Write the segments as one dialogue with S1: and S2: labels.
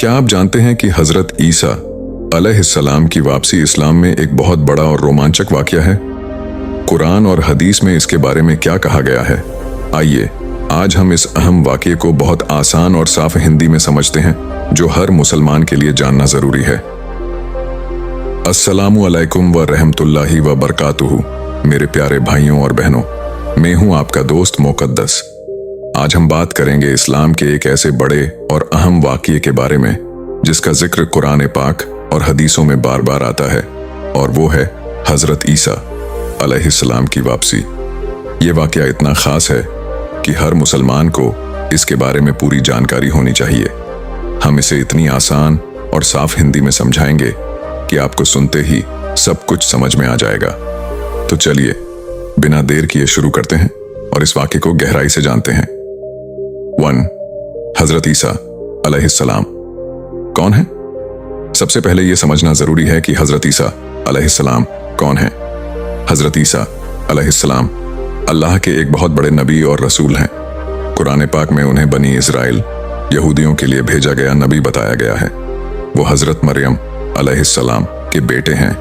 S1: क्या आप जानते हैं कि हजरत ईसा अलैहिस्सलाम की वापसी इस्लाम में एक बहुत बड़ा और रोमांचक वाकया है? कुरान और हदीस में इसके बारे में क्या कहा गया है? आइए आज हम इस अहम वाकये को बहुत आसान और साफ हिंदी में समझते हैं, जो हर मुसलमान के लिए जानना जरूरी है। अस्सलामु अलैकुम व रहमतुल्लाहि व बरकातुहू। मेरे प्यारे भाइयों और बहनों, मैं हूं आपका दोस्त मुक़द्दस। आज हम बात करेंगे इस्लाम के एक ऐसे बड़े और अहम वाकये के बारे में जिसका जिक्र कुरान पाक और हदीसों में बार बार आता है, और वो है हजरत ईसा अलैहिस्सलाम की वापसी। ये वाकया इतना खास है कि हर मुसलमान को इसके बारे में पूरी जानकारी होनी चाहिए। हम इसे इतनी आसान और साफ हिंदी में समझाएंगे कि आपको सुनते ही सब कुछ समझ में आ जाएगा। तो चलिए बिना देर किए शुरू करते हैं और इस वाकये को गहराई से जानते हैं। 1. हजरत ईसा अलैहिस्सलाम कौन है? सबसे पहले यह समझना जरूरी है कि हजरत ईसा अलैहिस्सलाम कौन है। हजरत ईसा अलैहिस्सलाम अल्लाह के एक बहुत बड़े नबी और रसूल हैं। कुरान पाक में उन्हें बनी इजराइल यहूदियों के लिए भेजा गया नबी बताया गया है। वो हजरत मरियम अलैहिस्सलाम के बेटे हैं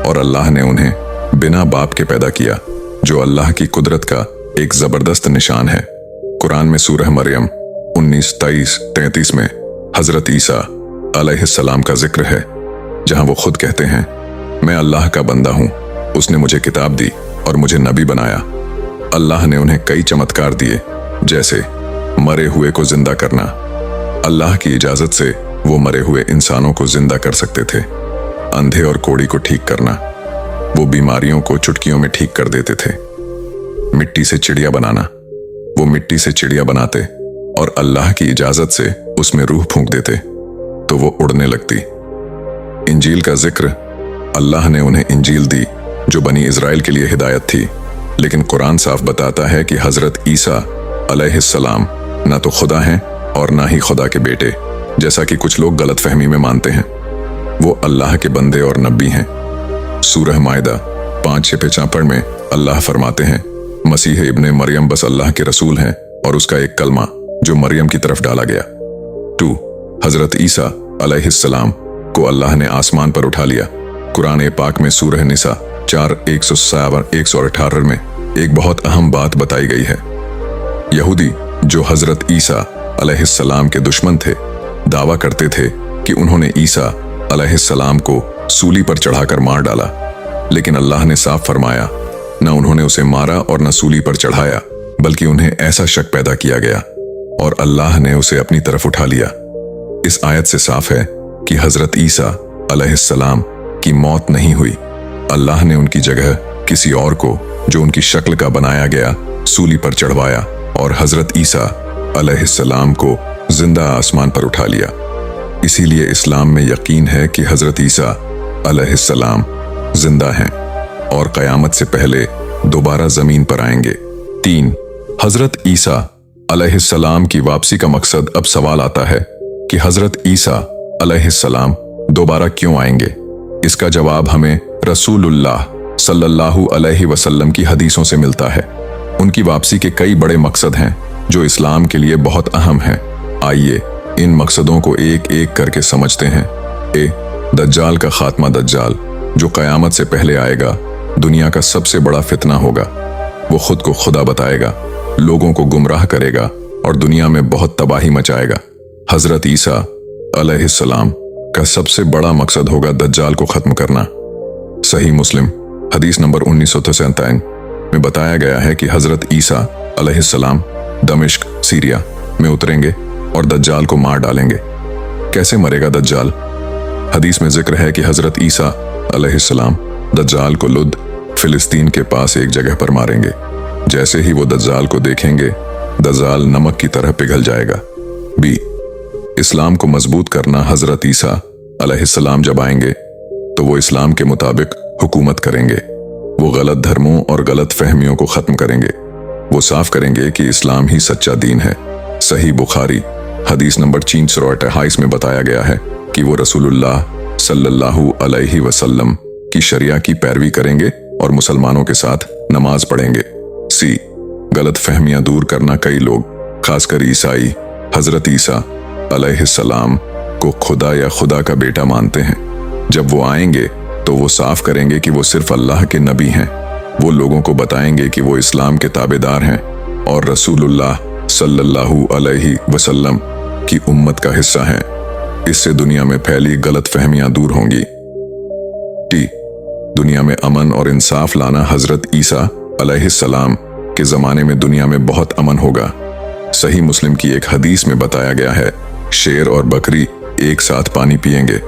S1: और अल्लाह ने उन्हें बिना बाप के पैदा किया, जो अल्लाह की कुदरत का एक जबरदस्त निशान है। कुरान में सूरह मरियम 19, 23, 33 में हजरत ईसा अलैहिस्सलाम का जिक्र है, जहां वो खुद कहते हैं, मैं अल्लाह का बंदा हूं, उसने मुझे किताब दी और मुझे नबी बनाया। अल्लाह ने उन्हें कई चमत्कार दिए, जैसे मरे हुए को जिंदा करना। अल्लाह की इजाजत से वो मरे हुए इंसानों को जिंदा कर सकते थे। अंधे और कोढ़ी को ठीक करना। वो बीमारियों को चुटकियों में ठीक कर देते थे। मिट्टी से चिड़िया बनाना। वो मिट्टी से चिड़िया बनाते और अल्लाह की इजाजत से उसमें रूह फूंक देते तो वो उड़ने लगती। इंजील का जिक्र, अल्लाह ने उन्हें इंजील दी जो बनी इजराइल के लिए हिदायत थी, लेकिन कुरान साफ बताता है कि हजरत ईसा अलैहिस्सलाम ना तो खुदा हैं और ना ही खुदा के बेटे, जैसा कि कुछ लोग गलत फहमी में मानते हैं। वो अल्लाह के बंदे और नबी हैं। सूरह माइदा 5:56 में अल्लाह फरमाते हैं, मसीह इब्ने मरियम बस अल्लाह के रसूल हैं और उसका एक कलमा जो मरियम की तरफ डाला गया। 2. हजरत ईसा अलैहिस्सलाम को अल्लाह ने आसमान पर उठा लिया। कुरान पाक में सूरह निसा 4:118 में एक बहुत अहम बात बताई गई है। यहूदी जो हजरत ईसा अलैहिस्सलाम के दुश्मन थे, दावा करते थे कि उन्होंने ईसा अलैहिस्सलाम को सूली पर चढ़ाकर मार डाला, लेकिन अल्लाह ने साफ फरमाया, न उन्होंने उसे मारा और न सूली पर चढ़ाया, बल्कि उन्हें ऐसा शक पैदा किया गया और अल्लाह ने उसे अपनी तरफ उठा लिया। इस आयत से साफ है कि हजरत ईसा अलैहिस्सलाम की मौत नहीं हुई। अल्लाह ने उनकी जगह किसी और को, जो उनकी शक्ल का बनाया गया, सूली पर चढ़वाया और हजरत ईसा अलैहिस्सलाम को जिंदा आसमान पर उठा लिया। इसीलिए इस्लाम में यकीन है कि हजरत ईसा अलैहिस्सलाम जिंदा हैं और क़यामत से पहले दोबारा जमीन पर आएंगे। 3. हजरत ईसा अलैहिस्सलाम की वापसी का मकसद। अब सवाल आता है कि हजरत ईसा अलैहिस्सलाम दोबारा क्यों आएंगे? इसका जवाब हमें रसूलुल्लाह सल्लल्लाहु अलैहि वसल्लम की हदीसों से मिलता है। उनकी वापसी के कई बड़े मकसद हैं जो इस्लाम के लिए बहुत अहम हैं। आइए इन मकसदों को एक एक करके समझते हैं। दज्जाल का खात्मा। दज्जाल जो क़यामत से पहले आएगा, दुनिया का सबसे बड़ा फितना होगा। वो खुद को खुदा बताएगा, लोगों को गुमराह करेगा और दुनिया में बहुत तबाही मचाएगा। हजरत ईसा अलैहिस्सलाम का सबसे बड़ा मकसद होगा दज्जाल को खत्म करना। सही मुस्लिम हदीस नंबर 1993 में बताया गया है कि हजरत ईसा अलैहिस्सलाम दमिश्क सीरिया में उतरेंगे और दज्जाल को मार डालेंगे। कैसे मरेगा दज्जाल? हदीस में जिक्र है कि हजरत ईसा अलैहिस्सलाम दज्जाल को लुद फिलिस्तीन के पास एक जगह पर मारेंगे। जैसे ही वो दज्जाल को देखेंगे, दज्जाल नमक की तरह पिघल जाएगा। बी. इस्लाम को मजबूत करना। हजरत ईसा अलैहिस्सलाम जब आएंगे तो वो इस्लाम के मुताबिक हुकूमत करेंगे। वो गलत धर्मों और गलत फहमियों को खत्म करेंगे। वो साफ करेंगे कि इस्लाम ही सच्चा दीन है। सही बुखारी हदीस नंबर 328 में बताया गया है कि वो रसूलुल्लाह सल्लल्लाहु अलैहि वसल्लम की शरिया की पैरवी करेंगे और मुसलमानों के साथ नमाज पढ़ेंगे। सी. गलत फहमियां दूर करना। कई लोग, खासकर ईसाई, हजरत ईसा अलैहिस्सलाम को खुदा या खुदा का बेटा मानते हैं। जब वो आएंगे तो वो साफ करेंगे कि वो सिर्फ अल्लाह के नबी हैं। वो लोगों को बताएंगे कि वो इस्लाम के ताबेदार हैं और रसूलुल्लाह सल्लल्लाहु अलैहि वसल्लम की उम्मत का हिस्सा हैं। इससे दुनिया में फैली गलत फहमियां दूर होंगी। टी दुनिया में अमन और इंसाफ लाना। हजरत ईसा अलैहिस्सलाम के ज़माने में दुनिया में बहुत अमन होगा। सही मुस्लिम की एक हदीस में बताया गया है, शेर और बकरी एक साथ पानी पिएंगे,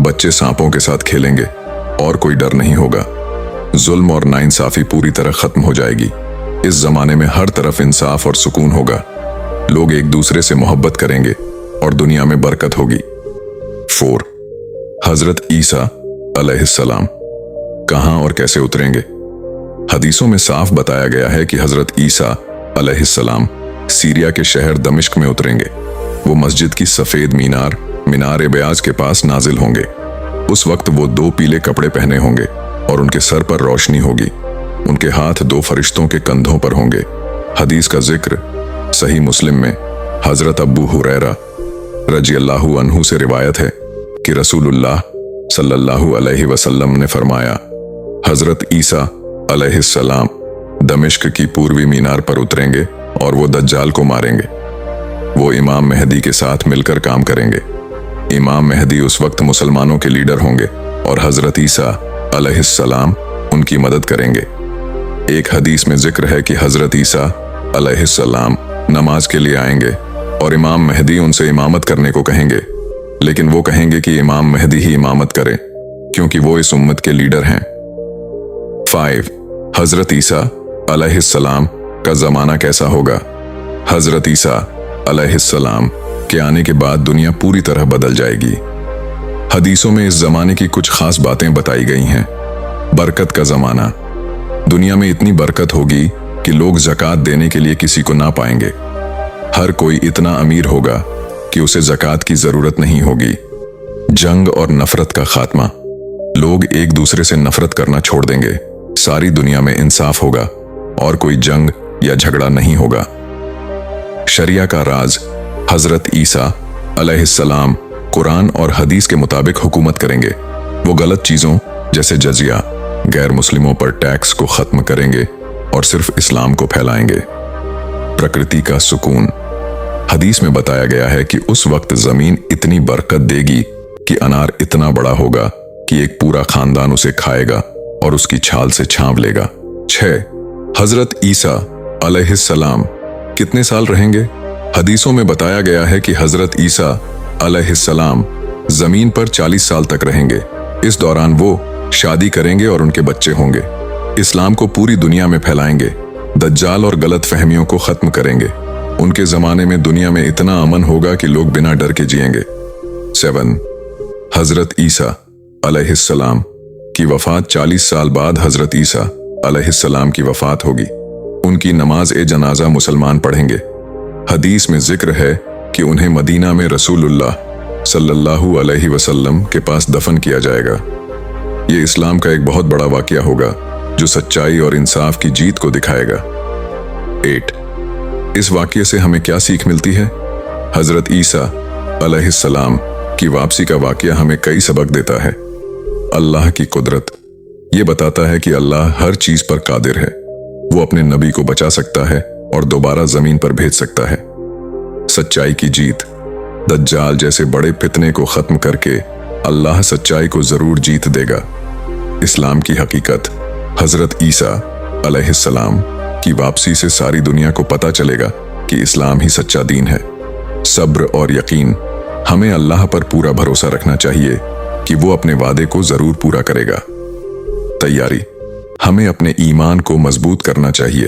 S1: बच्चे सांपों के साथ खेलेंगे और कोई डर नहीं होगा। जुल्म और नाइंसाफी पूरी तरह खत्म हो जाएगी। इस जमाने में हर तरफ इंसाफ और सुकून होगा। लोग एक दूसरे से मोहब्बत करेंगे और दुनिया में बरकत होगी। 4. हजरत ईसा अलैहिस्सलाम कहां और कैसे उतरेंगे? हदीसों में साफ बताया गया है कि हजरत ईसा अलैहिस्सलाम सीरिया के शहर दमिश्क में उतरेंगे। वो मस्जिद की सफेद मीनार ब्याज के पास नाजिल होंगे। उस वक्त वो 2 पीले कपड़े पहने होंगे और उनके सर पर रोशनी होगी। उनके हाथ 2 फरिश्तों के कंधों पर होंगे। हदीस का जिक्र सही मुस्लिम में हजरत अबू हुरैरा रज़ियल्लाहु अन्हु से रिवायत है कि रसूलुल्लाह सल्लल्लाहु अलैहि वसल्लम ने फरमाया, हजरत ईसा अलैहिस्सलाम दमिश्क की पूर्वी मीनार पर उतरेंगे और वो दज्जाल को मारेंगे। वो इमाम मेहदी के साथ मिलकर काम करेंगे। इमाम मेहदी उस वक्त मुसलमानों के लीडर होंगे और हजरत ईसा अलैहिस्सलाम उनकी मदद करेंगे। एक हदीस में जिक्र है कि हजरत ईसा अलैहिस्सलाम नमाज के लिए आएंगे और इमाम मेहदी उनसे इमामत करने को कहेंगे, लेकिन वो कहेंगे कि इमाम मेहदी ही इमामत करें क्योंकि वो इस उम्मत के लीडर हैं। 5. हजरत ईसा अलैहिस्सलाम का जमाना कैसा होगा? हजरत ईसा अलैहिस्सलाम के आने के बाद दुनिया पूरी तरह बदल जाएगी। हदीसों में इस जमाने की कुछ खास बातें बताई गई हैं। बरकत का जमाना। दुनिया में इतनी बरकत होगी कि लोग ज़कात देने के लिए किसी को ना पाएंगे। हर कोई इतना अमीर होगा कि उसे ज़कात की जरूरत नहीं होगी। जंग और नफरत का खात्मा। लोग एक दूसरे से नफरत करना छोड़ देंगे। सारी दुनिया में इंसाफ होगा और कोई जंग या झगड़ा नहीं होगा। शरिया का राज। हजरत ईसा अलैहिस्सलाम कुरान और हदीस के मुताबिक हुकूमत करेंगे। वो गलत चीजों जैसे जजिया, गैर मुस्लिमों पर टैक्स को खत्म करेंगे और सिर्फ इस्लाम को फैलाएंगे। प्रकृति का सुकून। हदीस में बताया गया है कि उस वक्त जमीन इतनी बरकत देगी कि अनार इतना बड़ा होगा कि एक पूरा खानदान उसे खाएगा और उसकी छाल से छांव लेगा। 6. हजरत ईसा अलैहिस्सलाम कितने साल रहेंगे? हदीसों में बताया गया है कि हजरत ईसा अलैहिस्सलाम जमीन पर 40 साल तक रहेंगे। इस दौरान वो शादी करेंगे और उनके बच्चे होंगे। इस्लाम को पूरी दुनिया में फैलाएंगे। दज्जाल और गलत फहमियों को खत्म करेंगे। उनके जमाने में दुनिया में इतना अमन होगा कि लोग बिना डर के जिएंगे। 7. हजरत ईसा अलैहिस्सलाम की वफात। 40 साल बाद हजरत ईसा अलैहिस्सलाम की वफात होगी। उनकी नमाज ए जनाजा मुसलमान पढ़ेंगे। हदीस में जिक्र है कि उन्हें मदीना में रसूलुल्लाह सल्लल्लाहु अलैहि वसल्लम के पास दफन किया जाएगा। ये इस्लाम का एक बहुत बड़ा वाकया होगा जो सच्चाई और इंसाफ की जीत को दिखाएगा। 8. इस वाकये से हमें क्या सीख मिलती है? हजरत ईसा अलैहिस्सलाम की वापसी का वाकया हमें कई सबक देता है। अल्लाह की कुदरत। ये बताता है कि अल्लाह हर चीज पर कादिर है। वो अपने नबी को बचा सकता है और दोबारा जमीन पर भेज सकता है। सच्चाई की जीत। दज्जाल जैसे बड़े फितने को खत्म करके अल्लाह सच्चाई को जरूर जीत देगा। इस्लाम की हकीकत। हजरत ईसा अलैहिस्सलाम की वापसी से सारी दुनिया को पता चलेगा कि इस्लाम ही सच्चा दीन है। सब्र और यकीन। हमें अल्लाह पर पूरा भरोसा रखना चाहिए कि वो अपने वादे को जरूर पूरा करेगा। तैयारी। हमें अपने ईमान को मजबूत करना चाहिए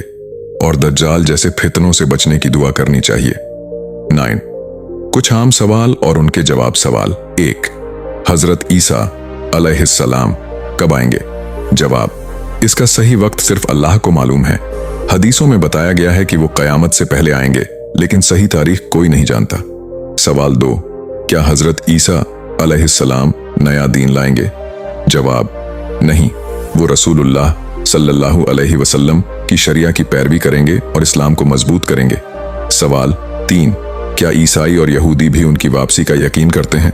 S1: और दज्जाल जैसे फितनों से बचने की दुआ करनी चाहिए। 9. कुछ आम सवाल और उनके जवाब। सवाल 1. हजरत ईसा अलैहिस्सलाम कब आएंगे? जवाब। इसका सही वक्त सिर्फ अल्लाह को मालूम है। हदीसों में बताया गया है कि वो कयामत से पहले आएंगे, लेकिन सही तारीख कोई नहीं जानता। सवाल 2. क्या हजरत ईसा अलैहिस्सलाम नया दीन लाएंगे? जवाब। नहीं, वो रसूलुल्लाह सल्लल्लाहु अलैहि वसल्लम की शरिया की पैरवी करेंगे और इस्लाम को मजबूत करेंगे। सवाल 3. क्या ईसाई और यहूदी भी उनकी वापसी का यकीन करते हैं?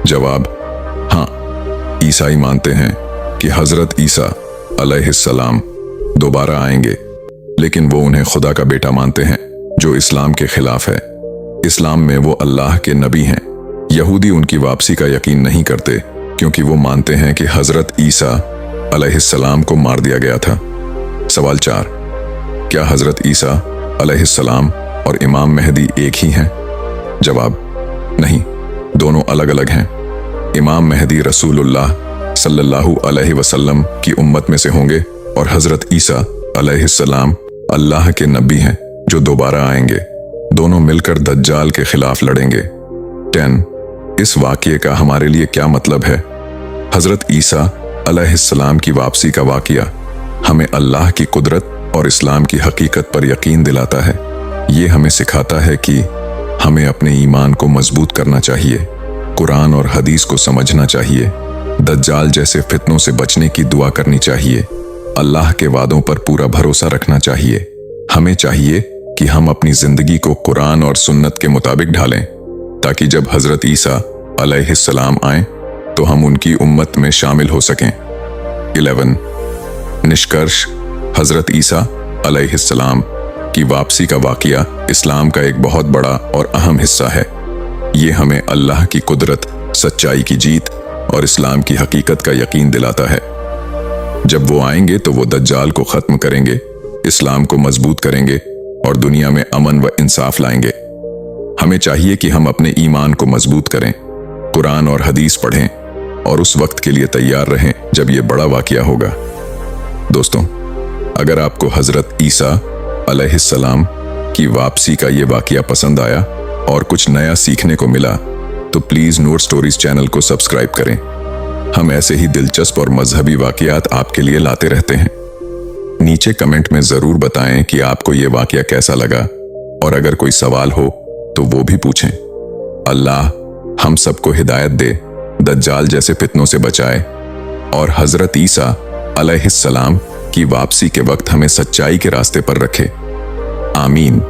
S1: जवाब, हाँ, ईसाई मानते हैं कि हजरत ईसा अलैहिस्सलाम दोबारा आएंगे, लेकिन वो उन्हें खुदा का बेटा मानते हैं, जो इस्लाम के खिलाफ है। इस्लाम में वो अल्लाह के नबी हैं। यहूदी उनकी वापसी का यकीन नहीं करते, क्योंकि वो मानते हैं कि हजरत ईसा अलैहिस्सलाम को मार दिया गया था। सवाल 4, क्या हजरत ईसा अलैहिस्सलाम और इमाम मेहदी एक ही हैं? जवाब, नहीं, दोनों अलग अलग हैं। इमाम मेहदी रसूलुल्लाह सल्लल्लाहु अलैहि वसल्लम की उम्मत में से होंगे और हजरत ईसा अलैहिस्सलाम अल्लाह के नबी हैं जो दोबारा आएंगे। दोनों मिलकर दज्जाल के खिलाफ लड़ेंगे। 10, इस वाक़ये का हमारे लिए क्या मतलब है? हजरत ईसा अलैहिस्सलाम की वापसी का वाक़या हमें अल्लाह की कुदरत और इस्लाम की हकीकत पर यकीन दिलाता है। ये हमें सिखाता है कि हमें अपने ईमान को मजबूत करना चाहिए, कुरान और हदीस को समझना चाहिए, दज्जाल जैसे फितनों से बचने की दुआ करनी चाहिए, अल्लाह के वादों पर पूरा भरोसा रखना चाहिए। हमें चाहिए कि हम अपनी जिंदगी को कुरान और सुन्नत के मुताबिक ढालें, ताकि जब हजरत ईसा अलैहिस्सलाम आएं तो हम उनकी उम्मत में शामिल हो सकें। 11, निष्कर्ष, हजरत ईसा अलैहिस्सलाम की वापसी का वाक़या इस्लाम का एक बहुत बड़ा और अहम हिस्सा है। ये हमें अल्लाह की कुदरत, सच्चाई की जीत और इस्लाम की हकीकत का यकीन दिलाता है। जब वो आएंगे तो वो दज्जाल को खत्म करेंगे, इस्लाम को मजबूत करेंगे और दुनिया में अमन व इंसाफ लाएंगे। हमें चाहिए कि हम अपने ईमान को मजबूत करें, कुरान और हदीस पढ़ें और उस वक्त के लिए तैयार रहें जब ये बड़ा वाक़या होगा। दोस्तों, अगर आपको हजरत ईसा अलैहिस्सलाम की वापसी का ये वाक़या पसंद आया और कुछ नया सीखने को मिला, तो प्लीज़ नूर स्टोरीज चैनल को सब्सक्राइब करें। हम ऐसे ही दिलचस्प और मजहबी वाक़यात आपके लिए लाते रहते हैं। नीचे कमेंट में ज़रूर बताएं कि आपको ये वाक़या कैसा लगा, और अगर कोई सवाल हो तो वो भी पूछें। अल्लाह हम सबको हिदायत दे, दज्जाल जैसे फितनों से बचाए और हजरत ईसा अलैहिस्सलाम की वापसी के वक्त हमें सच्चाई के रास्ते पर रखे। आमीन।